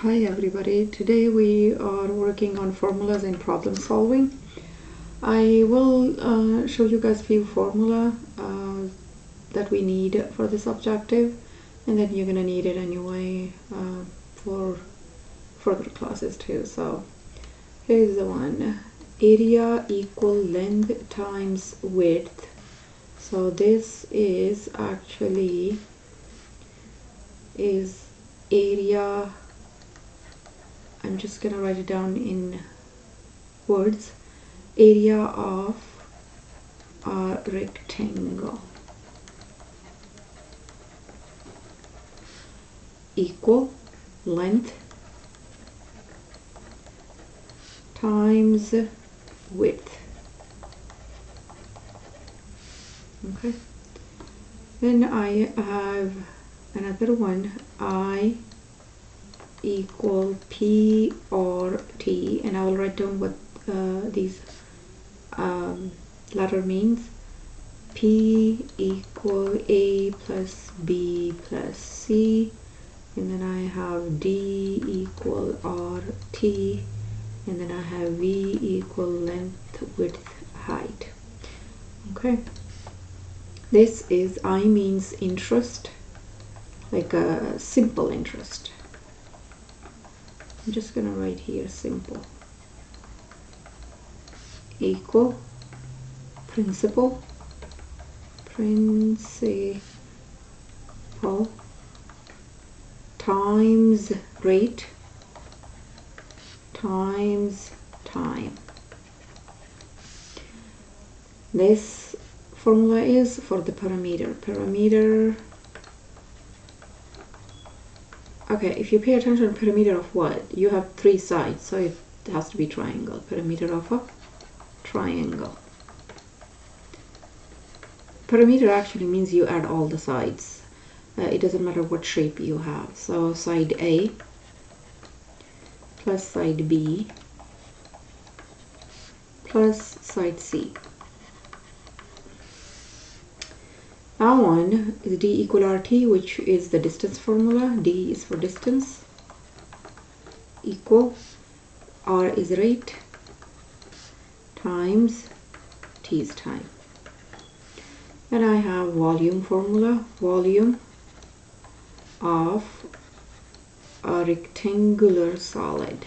Hi everybody, today we are working on formulas and problem solving. I will show you guys few formula that we need for this objective, and then you're gonna need it anyway for further classes too. So here's the one: area equal length times width. So this is actually area. I'm just gonna write it down in words. Area of a rectangle equal length times width. Okay, then I have another one: I equal P or T, and I will write down what these letter means. P equal A plus B plus C, and then I have D equal RT, and then I have V equal length, width, height. Okay, this is I means interest, like a simple interest. I'm just gonna write here simple equal principal times rate times time. This formula is for the parameter. Okay, if you pay attention, perimeter of what? You have three sides, so it has to be triangle. Perimeter of a triangle. Perimeter actually means you add all the sides. It doesn't matter what shape you have. So side A plus side B plus side C. That one is D equal RT, which is the distance formula. D is for distance, equal R is rate times T is time. Then I have volume formula, volume of a rectangular solid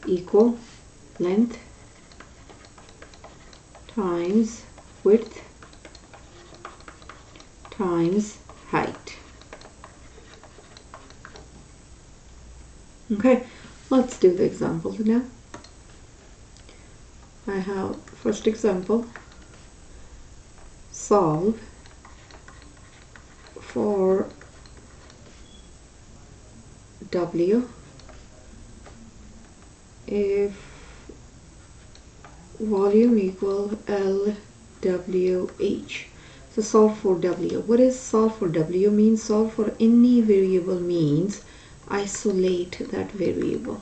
equal length times width times height. Okay, let's do the examples now. I have first example: solve for W if volume equal LWH. So solve for W. What is solve for W means? Solve for any variable means isolate that variable.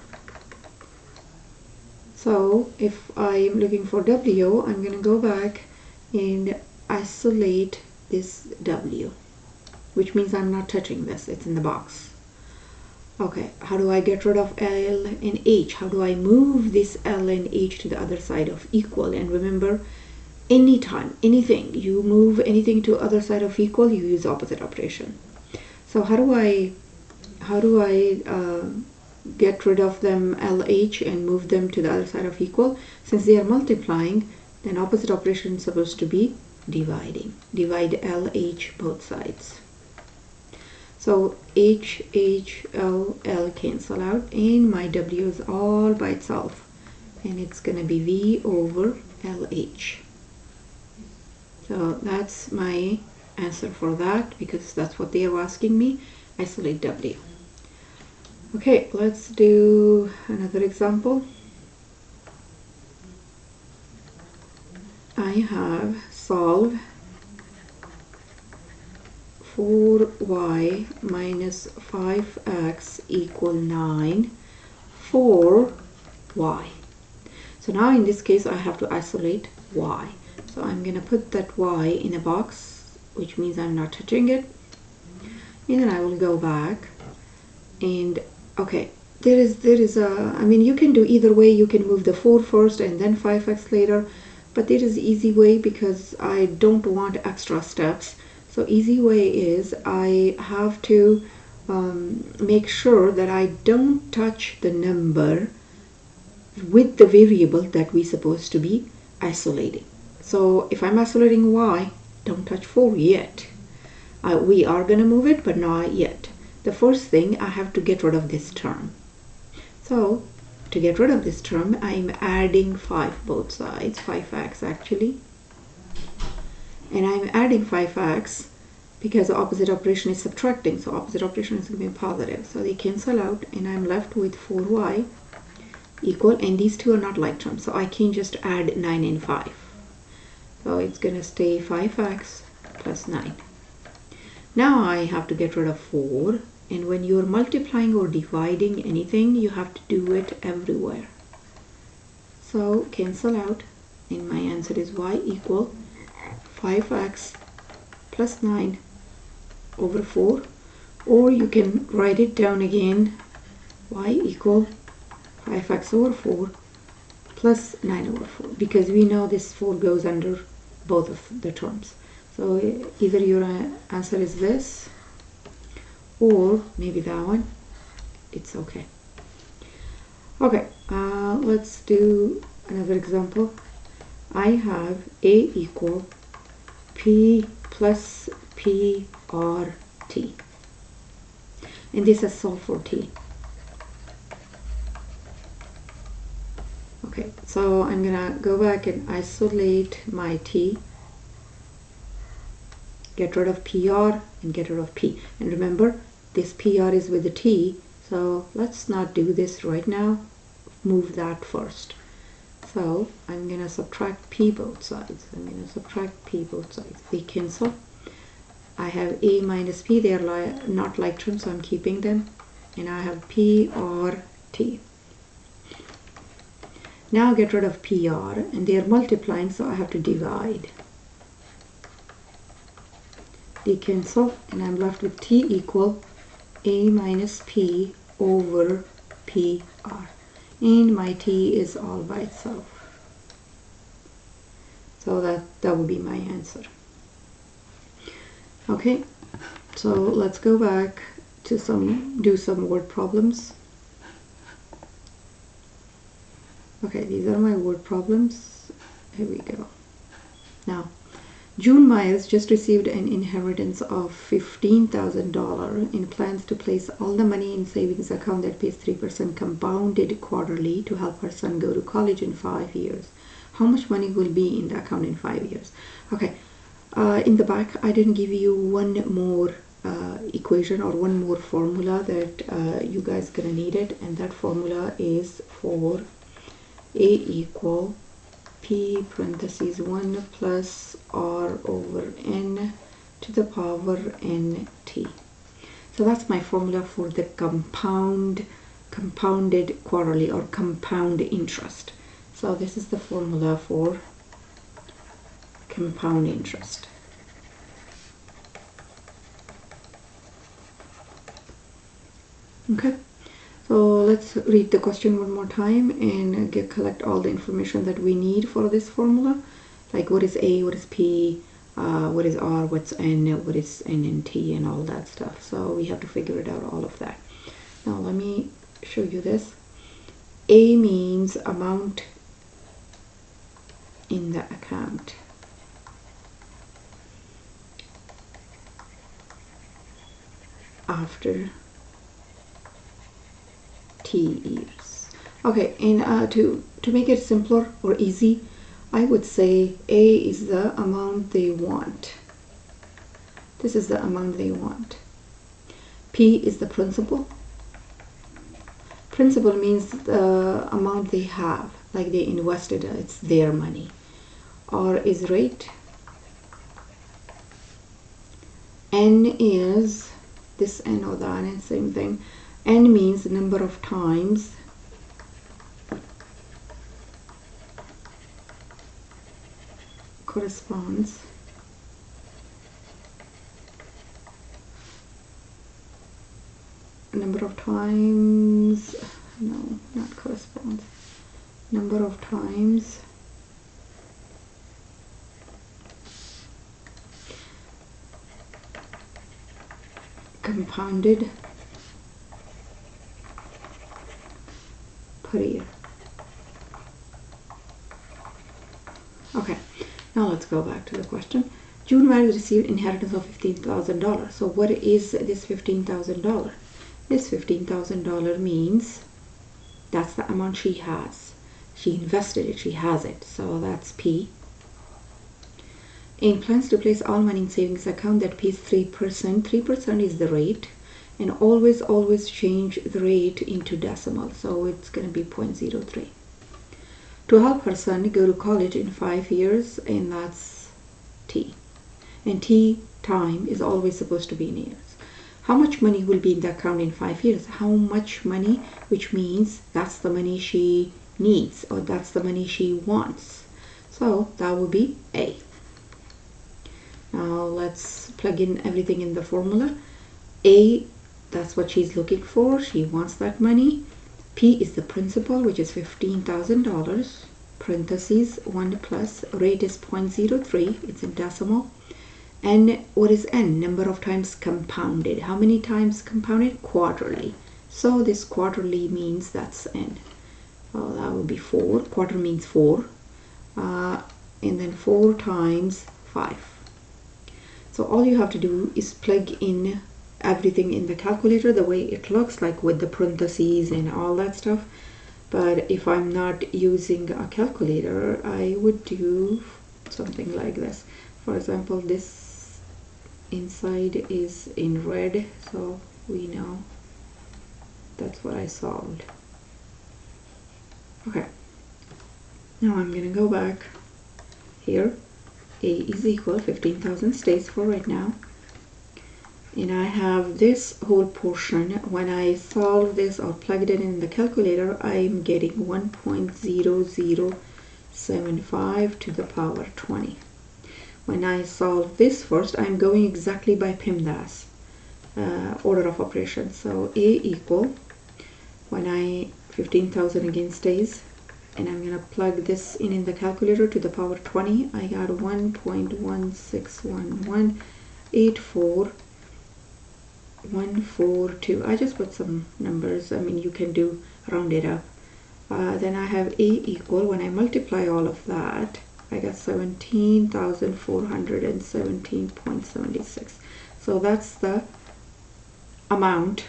So if I'm looking for W, I'm going to go back and isolate this W, which means I'm not touching this, it's in the box. Okay, how do I get rid of L and H? How do I move this L and H to the other side of equal? And remember, anytime, anything, you move anything to other side of equal, you use opposite operation. So how do I get rid of them LH and move them to the other side of equal? Since they are multiplying, then opposite operation is supposed to be dividing. Divide LH both sides. So H, L, L cancel out, and my W is all by itself, and it's gonna be V over LH. So that's my answer for that, because that's what they are asking me. Isolate W. Okay, let's do another example. I have solve 4y minus 5x equal 9 for y. So now in this case I have to isolate y. So I'm going to put that y in a box which means I'm not touching it. And then I will go back and okay, there is a, I mean, you can do either way. You can move the 4 first and then 5x later, but there is easy way because I don't want extra steps. So easy way is I have to make sure that I don't touch the number with the variable that we're supposed to be isolating. So if I'm isolating y, don't touch 4 yet. We are going to move it, but not yet. The first thing, I have to get rid of this term. So to get rid of this term, I'm adding 5 both sides, 5x actually. And I'm adding 5x because the opposite operation is subtracting. So opposite operation is going to be positive. So they cancel out and I'm left with 4y equal, and these two are not like terms. So I can just add 9 and 5. So it's going to stay 5x plus 9. Now I have to get rid of 4, and when you're multiplying or dividing anything, you have to do it everywhere. So cancel out, and my answer is y equal 5x plus 9 over 4, or you can write it down again, y equal 5x over 4 plus 9 over 4, because we know this 4 goes under both of the terms. So either your answer is this or maybe that one. It's okay. Okay, let's do another example. I have a equal p plus p r t, and this is solved for t. Okay, so I'm gonna go back and isolate my t, get rid of PR and get rid of P. And remember, this PR is with the T, so let's not do this right now. Move that first. So I'm going to subtract P both sides. They cancel. I have A minus P. They are not like terms, so I'm keeping them. And I have P or T. Now get rid of PR, and they are multiplying, so I have to divide. They cancel, and I'm left with T equal A minus P over PR. And my T is all by itself. So that would be my answer. Okay, so let's go back to do some word problems. Okay, these are my word problems. Here we go. Now, June Myers just received an inheritance of $15,000 and plans to place all the money in savings account that pays 3% compounded quarterly to help her son go to college in 5 years. How much money will be in the account in 5 years? Okay, in the back I didn't give you one more equation or one more formula that you guys gonna need it, and that formula is for A equal P parentheses 1 plus R over N to the power NT. So that's my formula for the compounded quarterly or compound interest. So this is the formula for compound interest. Okay. So let's read the question one more time and collect all the information that we need for this formula. Like what is A, what is P, what is R, what's N, what is N and T, and all that stuff. So we have to figure it out, all of that. Now let me show you this. A means amount in the account. After T years. Okay, and to make it simpler or easy, I would say A is the amount they want. This is the amount they want. P is the principal. Principal means the amount they have, like they invested, it's their money. R is rate. N is this N or that N, same thing. N means the number of times corresponds number of times, no, not corresponds, number of times compounded per year. Okay, now let's go back to the question. June married received inheritance of $15,000. So what is this $15,000? This $15,000 means that's the amount she has. She invested it, she has it. So that's P. And plans to place all money in savings account that pays 3%. 3% is the rate. And always change the rate into decimal. So it's going to be 0.03. To help her son go to college in 5 years, and that's T. And T time is always supposed to be in years. How much money will be in the account in 5 years? How much money, which means that's the money she needs, or that's the money she wants. So that will be A. Now let's plug in everything in the formula. A, that's what she's looking for. She wants that money. P is the principal, which is $15,000. Parentheses 1 plus, rate is 0.03. It's in decimal. And what is N? Number of times compounded. How many times compounded? Quarterly. So this quarterly means that's N. Well, that would be 4. Quarter means 4. And then 4 times 5. So all you have to do is plug in everything in the calculator the way it looks like, with the parentheses and all that stuff. But if I'm not using a calculator, I would do something like this. For example, this inside is in red, so we know that's what I solved. Okay, now I'm gonna go back here. A is equal, 15,000 stays for right now, and I have this whole portion. When I solve this or plugged it in the calculator, I'm getting 1.0075 to the power 20. When I solve this first, I'm going exactly by PEMDAS order of operations. So A equal, when I 15,000 again stays, and I'm gonna plug this in the calculator to the power 20. I got 1.161184142. I just put some numbers. I mean, you can do round it up. Then I have A equal, when I multiply all of that, I got 17,417.76. So that's the amount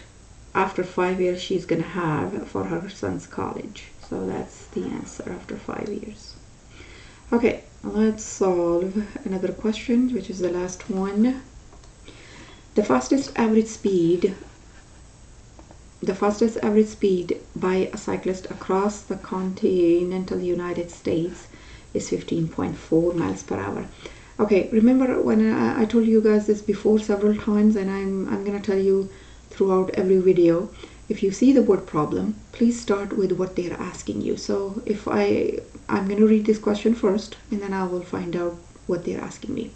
after 5 years she's gonna have for her son's college. So that's the answer after 5 years. Okay, let's solve another question, which is the last one. The fastest average speed by a cyclist across the continental United States is 15.4 miles per hour. Okay, remember when I told you guys this before several times, and I'm gonna tell you throughout every video. If you see the word problem, please start with what they're asking you. So if I'm going to read this question first, and then I will find out what they're asking me.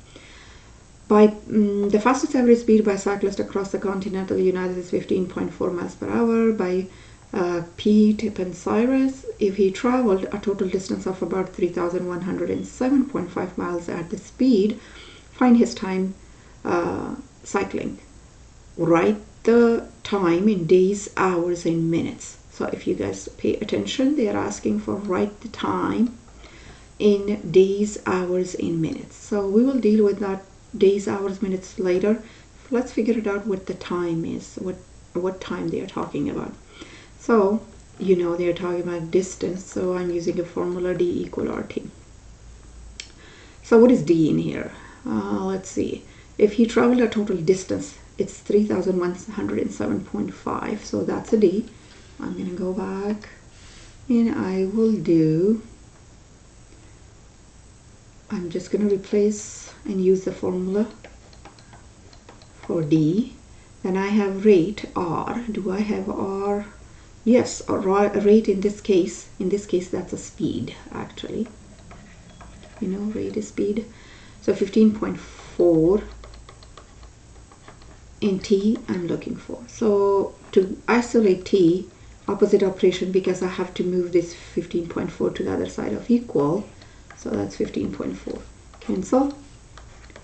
By the fastest average speed by cyclist across the continental United is 15.4 miles per hour. By P. Tippin Cyrus, if he traveled a total distance of about 3,107.5 miles at this speed, find his time cycling. Write the time in days, hours, and minutes. So if you guys pay attention, they are asking for write the time in days, hours, and minutes. So we will deal with that days, hours, minutes later. Let's figure it out what the time is, what time they are talking about. So you know they are talking about distance, so I'm using a formula D equal RT. So what is D in here? Let's see. If he traveled a total distance, it's 3,107.5, so that's a D. I'm going to go back and I will do, I'm just going to replace and use the formula for D. Then I have rate R. Do I have R? Yes, or rate in this case that's a speed actually. You know, rate is speed. So 15.4 in t I'm looking for. So to isolate t, opposite operation, because I have to move this 15.4 to the other side of equal, so that's 15.4. Cancel.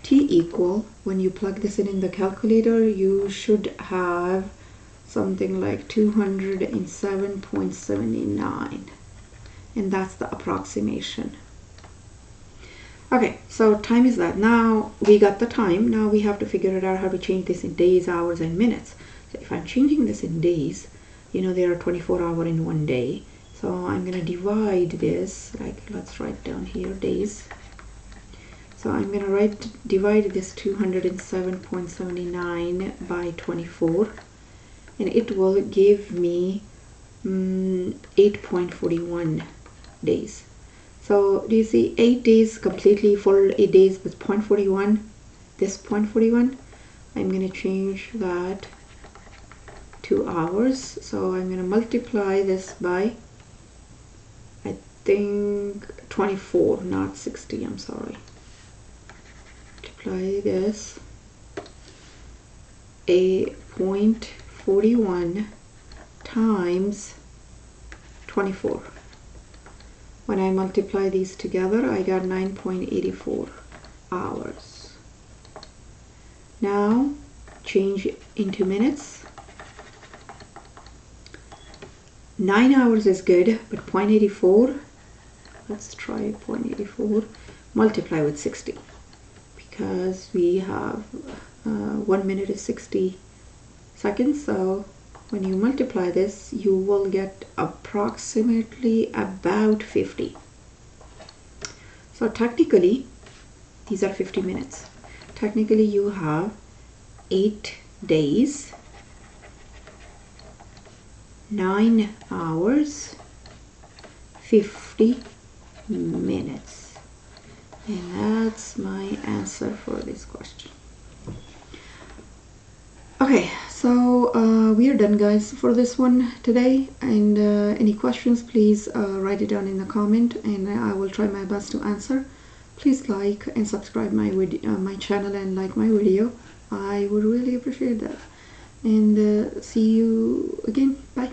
T equal, when you plug this in the calculator, you should have something like 207.79, and that's the approximation. Okay, so time is that. Now we got the time. Now we have to figure it out how to change this in days, hours, and minutes. So if I'm changing this in days, you know there are 24 hours in one day. So I'm going to divide this, like let's write down here days. So I'm going to divide this 207.79 by 24, and it will give me 8.41 days. So do you see 8 days completely, full 8 days with 0.41, this 0.41, I'm going to change that to hours. So I'm going to multiply this by, I think 24, not 60, I'm sorry. Multiply this, a 0.41 times 24. When I multiply these together, I got 9.84 hours. Now change into minutes. 9 hours is good, but 0.84, let's try 0.84, multiply with 60, because we have 1 minute is 60 seconds. So when you multiply this, you will get approximately about 50. So technically, these are 50 minutes. Technically, you have 8 days, 9 hours, 50 minutes. And that's my answer for this question. Okay, so we are done, guys, for this one today. And any questions, please write it down in the comment, and I will try my best to answer. Please like and subscribe my channel and like my video. I would really appreciate that. And see you again. Bye.